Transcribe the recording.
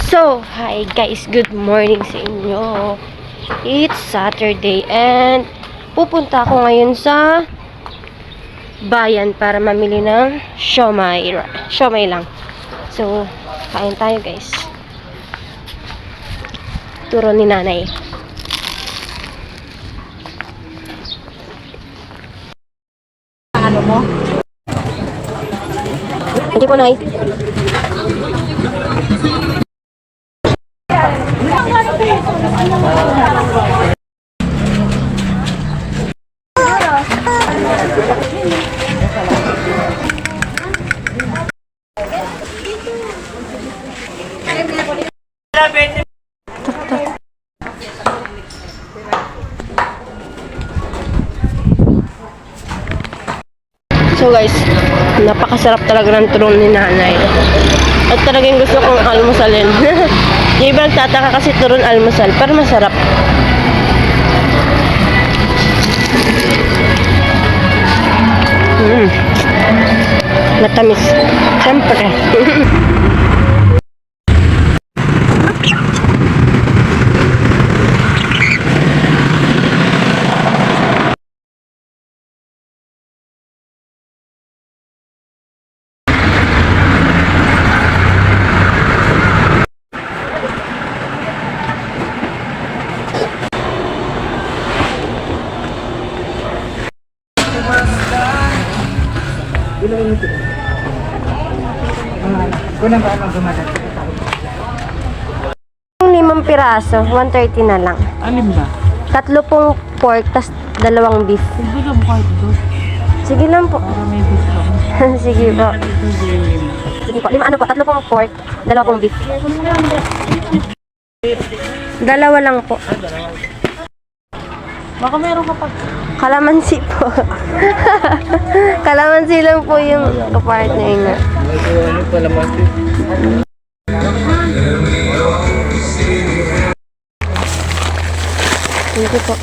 So, hi guys, good morning sa inyo. It's Saturday and pupunta ako ngayon sa bayan para mamili ng siomai. Siomai lang. So, kain tayo guys. Turo ni nanay. Ano mo? Hindi po, nay. So guys, napakasarap talaga ng tulong ni nanay. At talagang gusto kong almusalin. Yung iba nagtataka kasi turon almusal, pero masarap. Matamis. Siyempre. Kunang ba ang gumagat? Yung 5 piraso, 130 na lang. Alim na? 3 pong pork, tas 2 beef. Hindi lang kahit ito. Sige lang po. Para may discount. Sige po. Ito din. Sige po. 5 ano po, 3 pong pork, 2 pong beef. 2 lang po. Baka meron ka pa. Kalamansi po. Kalamansi lang po yung kapartner nga. Ano pala mati? Thank you po.